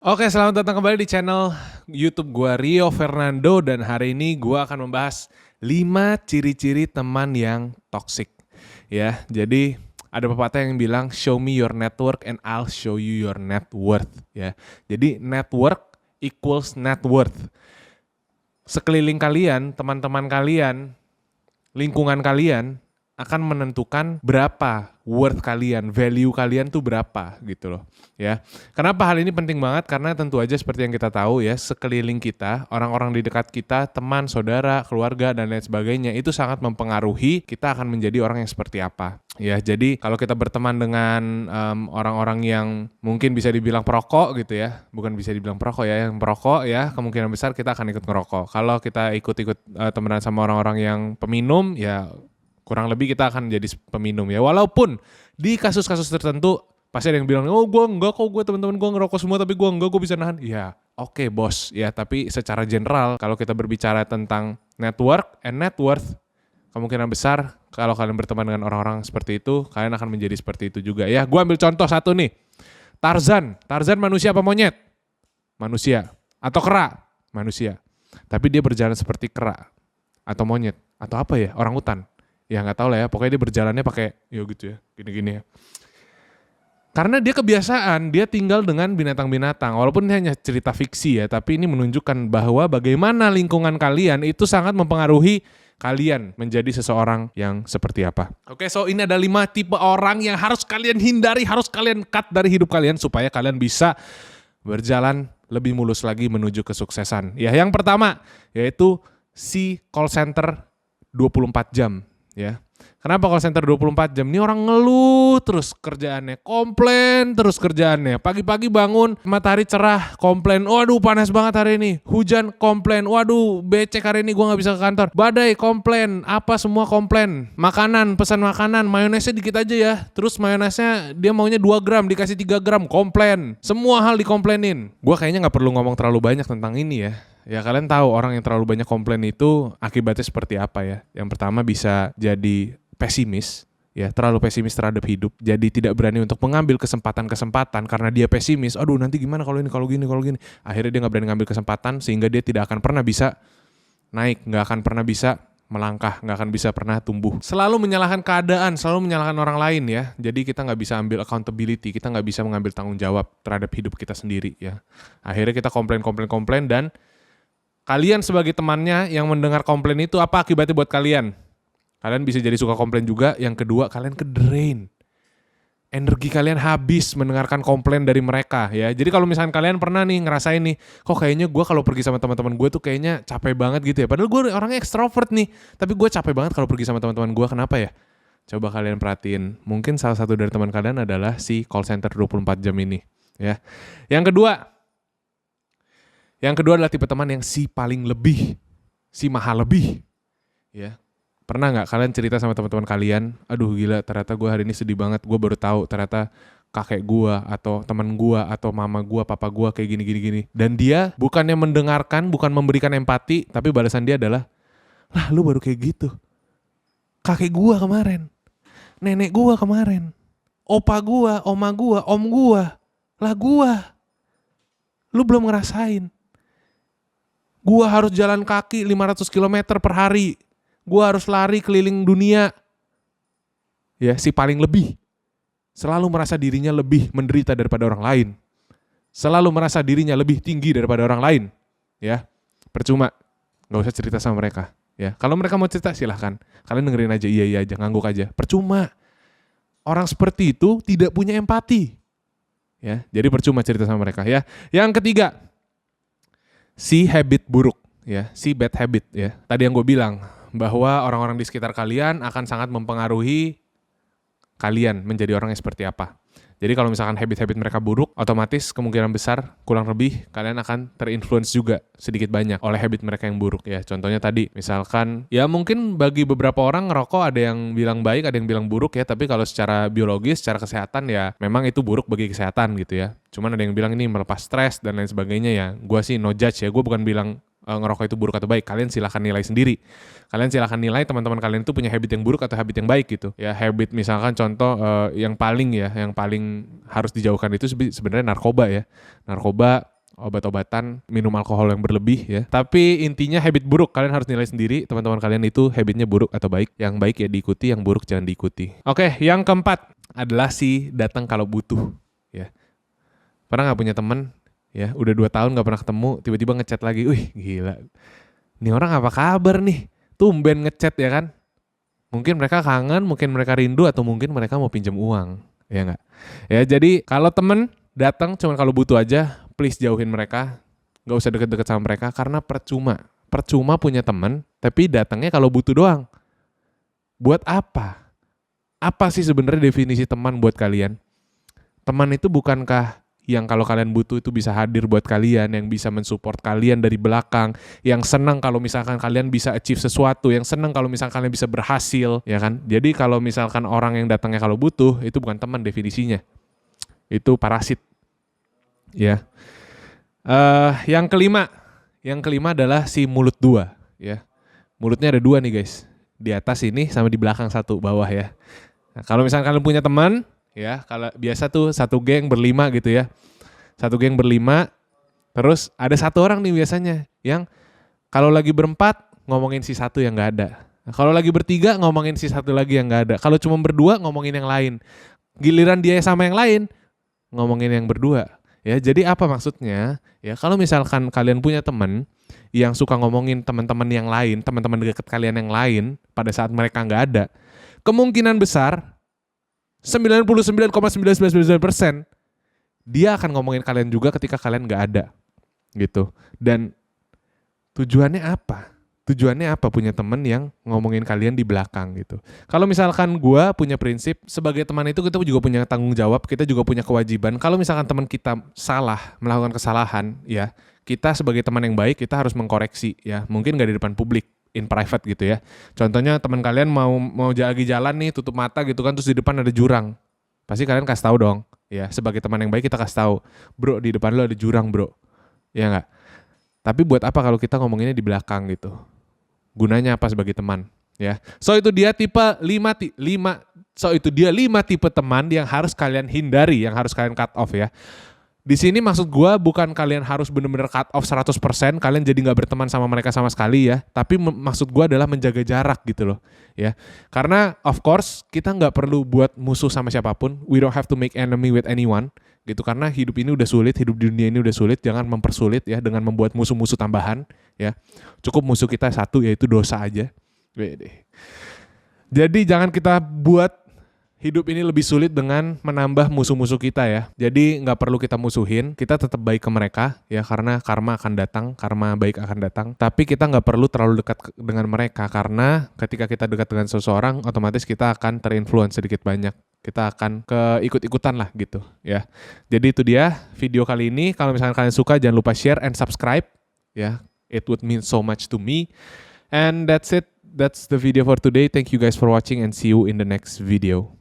Oke, selamat datang kembali di channel YouTube gua Rio Fernando dan hari ini gua akan membahas 5 ciri-ciri teman yang toxic. Ya, jadi ada pepatah yang bilang show me your network and I'll show you your net worth ya. Jadi network equals net worth. Sekeliling kalian, teman-teman kalian, lingkungan kalian akan menentukan berapa worth kalian, value kalian tuh berapa gitu loh ya. Kenapa hal ini penting banget? Karena tentu aja seperti yang kita tahu ya, sekeliling kita, orang-orang di dekat kita, teman, saudara, keluarga dan lain sebagainya itu sangat mempengaruhi kita akan menjadi orang yang seperti apa. Ya, jadi kalau kita berteman dengan orang-orang yang mungkin bisa dibilang perokok gitu ya, bukan bisa dibilang perokok ya, yang perokok ya, kemungkinan besar kita akan ikut ngerokok. Kalau kita ikut-ikut temenan sama orang-orang yang peminum ya kurang lebih kita akan jadi peminum ya. Walaupun di kasus-kasus tertentu pasti ada yang bilang, oh gue enggak kok, gue teman-teman gue ngerokok semua tapi gue enggak, gue bisa nahan. Ya oke, bos ya, tapi secara general kalau kita berbicara tentang network and net worth, kemungkinan besar kalau kalian berteman dengan orang-orang seperti itu, kalian akan menjadi seperti itu juga ya. Gue ambil contoh satu nih, Tarzan manusia apa monyet? Manusia. Atau kera? Manusia. Tapi dia berjalan seperti kera atau monyet atau apa ya, orang hutan. Ya nggak tahu lah ya, pokoknya dia berjalannya pakai yo gitu ya, gini-gini ya. Karena dia kebiasaan, dia tinggal dengan binatang-binatang. Walaupun ini hanya cerita fiksi ya, tapi ini menunjukkan bahwa bagaimana lingkungan kalian itu sangat mempengaruhi kalian menjadi seseorang yang seperti apa. Oke, so ini ada 5 tipe orang yang harus kalian hindari, harus kalian cut dari hidup kalian supaya kalian bisa berjalan lebih mulus lagi menuju kesuksesan. Ya, yang pertama yaitu si call center 24 jam. Ya. Kenapa call center 24 jam? Ini orang ngeluh terus kerjaannya, komplain terus kerjaannya. Pagi-pagi bangun, matahari cerah, komplain, waduh panas banget hari ini. Hujan, komplain, waduh becek hari ini gue gak bisa ke kantor. Badai, komplain, apa semua komplain. Makanan, pesan makanan, mayonesnya dikit aja ya. Terus mayonesnya dia maunya 2 gram, dikasih 3 gram, komplain. Semua hal dikomplainin. Gue kayaknya gak perlu ngomong terlalu banyak tentang ini ya. Ya kalian tahu orang yang terlalu banyak komplain itu akibatnya seperti apa ya. Yang pertama bisa jadi pesimis, ya terlalu pesimis terhadap hidup. Jadi tidak berani untuk mengambil kesempatan-kesempatan karena dia pesimis. Aduh nanti gimana kalau ini, kalau gini. Akhirnya dia gak berani ngambil kesempatan sehingga dia tidak akan pernah bisa naik, gak akan pernah bisa melangkah, gak akan bisa pernah tumbuh. Selalu menyalahkan keadaan, selalu menyalahkan orang lain ya. Jadi kita gak bisa ambil accountability, kita gak bisa mengambil tanggung jawab terhadap hidup kita sendiri ya. Akhirnya kita komplain dan kalian sebagai temannya yang mendengar komplain itu apa akibatnya buat kalian? Kalian bisa jadi suka komplain juga. Yang kedua, kalian ke-drain. Energi kalian habis mendengarkan komplain dari mereka ya. Jadi kalau misalkan kalian pernah nih ngerasain nih, kok kayaknya gue kalau pergi sama teman-teman gue tuh kayaknya capek banget gitu ya. Padahal gue orangnya ekstrovert nih, tapi gue capek banget kalau pergi sama teman-teman gue. Kenapa ya? Coba kalian perhatiin. Mungkin salah satu dari teman kalian adalah si call center 24 jam ini ya. Yang kedua adalah tipe teman yang si paling lebih, si mahal lebih ya. Pernah gak kalian cerita sama teman-teman kalian, aduh gila ternyata gue hari ini sedih banget, gue baru tahu ternyata kakek gue atau teman gue atau mama gue, papa gue kayak gini. Dan dia bukannya mendengarkan, bukan memberikan empati, tapi balasan dia adalah, lah lu baru kayak gitu. Kakek gue kemarin, nenek gue kemarin, opa gue, oma gue, om gue, lah gue. Lu belum ngerasain. Gue harus jalan kaki 500 km per hari. Gue harus lari keliling dunia. Ya, si paling lebih. Selalu merasa dirinya lebih menderita daripada orang lain. Selalu merasa dirinya lebih tinggi daripada orang lain. Ya, percuma. Gak usah cerita sama mereka. Ya, kalau mereka mau cerita silahkan. Kalian dengerin aja, iya aja, ngangguk aja. Percuma. Orang seperti itu tidak punya empati. Ya, jadi percuma cerita sama mereka ya. Yang ketiga, si habit buruk ya, si bad habit ya. Tadi yang gue bilang bahwa orang-orang di sekitar kalian akan sangat mempengaruhi kalian menjadi orang yang seperti apa. Jadi kalau misalkan habit-habit mereka buruk, otomatis kemungkinan besar kurang lebih kalian akan terinfluence juga sedikit banyak oleh habit mereka yang buruk ya. Contohnya tadi, misalkan ya mungkin bagi beberapa orang ngerokok ada yang bilang baik, ada yang bilang buruk ya. Tapi kalau secara biologis, secara kesehatan ya memang itu buruk bagi kesehatan gitu ya. Cuman ada yang bilang ini melepas stres dan lain sebagainya ya. Gue sih no judge ya, gue bukan bilang ngerokok itu buruk atau baik. Kalian silahkan nilai sendiri. Kalian silahkan nilai teman-teman kalian itu punya habit yang buruk atau habit yang baik gitu. Ya habit misalkan contoh yang paling harus dijauhkan itu sebenarnya narkoba ya. Narkoba, obat-obatan, minum alkohol yang berlebih ya. Tapi intinya habit buruk kalian harus nilai sendiri teman-teman kalian itu habitnya buruk atau baik. Yang baik ya diikuti, yang buruk jangan diikuti. Oke, yang keempat adalah si datang kalau butuh ya. Pernah gak punya teman ya udah 2 tahun gak pernah ketemu, tiba-tiba ngechat lagi, wih gila, ini orang apa kabar nih, tumben ngechat ya kan. Mungkin mereka kangen, mungkin mereka rindu, atau mungkin mereka mau pinjam uang, ya gak? Ya jadi kalau temen datang cuma kalau butuh aja, please jauhin mereka, gak usah deket-deket sama mereka, karena percuma punya temen, tapi datangnya kalau butuh doang. Buat apa? Apa sih sebenarnya definisi teman buat kalian? Teman itu bukankah yang kalau kalian butuh itu bisa hadir buat kalian, yang bisa mensupport kalian dari belakang, yang senang kalau misalkan kalian bisa achieve sesuatu, yang senang kalau misalkan kalian bisa berhasil, ya kan? Jadi kalau misalkan orang yang datangnya kalau butuh, itu bukan teman definisinya. Itu parasit. Ya. Yang kelima adalah si mulut 2, ya. Mulutnya ada 2 nih guys. Di atas ini sama di belakang 1 bawah ya. Nah, kalau misalkan kalian punya teman, ya, kalau biasa tuh 1 geng berlima gitu ya. 1 geng berlima, terus ada 1 orang nih biasanya yang kalau lagi berempat ngomongin si 1 yang gak ada. Nah, kalau lagi bertiga ngomongin si 1 lagi yang gak ada. Kalau cuma berdua ngomongin yang lain. Giliran dia sama yang lain ngomongin yang berdua. Ya, jadi apa maksudnya? Ya, kalau misalkan kalian punya teman yang suka ngomongin teman-teman yang lain, teman-teman dekat kalian yang lain pada saat mereka nggak ada, kemungkinan besar 99,999% dia akan ngomongin kalian juga ketika kalian nggak ada, gitu. Dan tujuannya apa? Tujuannya apa punya teman yang ngomongin kalian di belakang gitu. Kalau misalkan gue punya prinsip, sebagai teman itu kita juga punya tanggung jawab, kita juga punya kewajiban. Kalau misalkan teman kita salah, melakukan kesalahan, ya kita sebagai teman yang baik, kita harus mengkoreksi ya. Mungkin gak di depan publik, in private gitu ya. Contohnya teman kalian mau lagi jalan nih, tutup mata gitu kan, terus di depan ada jurang. Pasti kalian kasih tahu dong, ya sebagai teman yang baik kita kasih tahu, bro di depan lo ada jurang bro, ya nggak? Tapi buat apa kalau kita ngomonginnya di belakang gitu? Gunanya apa sebagai teman? Ya, so itu dia 5 tipe teman yang harus kalian hindari, yang harus kalian cut off ya. Di sini maksud gue bukan kalian harus benar-benar cut off 100%, kalian jadi nggak berteman sama mereka sama sekali ya. Tapi maksud gue adalah menjaga jarak gitu loh, ya. Karena of course kita nggak perlu buat musuh sama siapapun. We don't have to make enemy with anyone, gitu. Karena hidup ini udah sulit, hidup di dunia ini udah sulit. Jangan mempersulit ya dengan membuat musuh-musuh tambahan, ya. Cukup musuh kita 1 yaitu dosa aja. Jadi jangan kita buat hidup ini lebih sulit dengan menambah musuh-musuh kita ya. Jadi nggak perlu kita musuhin, kita tetap baik ke mereka ya, karena karma akan datang, karma baik akan datang. Tapi kita nggak perlu terlalu dekat dengan mereka, karena ketika kita dekat dengan seseorang, otomatis kita akan terinfluence sedikit banyak. Kita akan ikut-ikutan lah gitu ya. Jadi itu dia video kali ini. Kalau misalkan kalian suka, jangan lupa share and subscribe ya. It would mean so much to me. And that's it. That's the video for today. Thank you guys for watching and see you in the next video.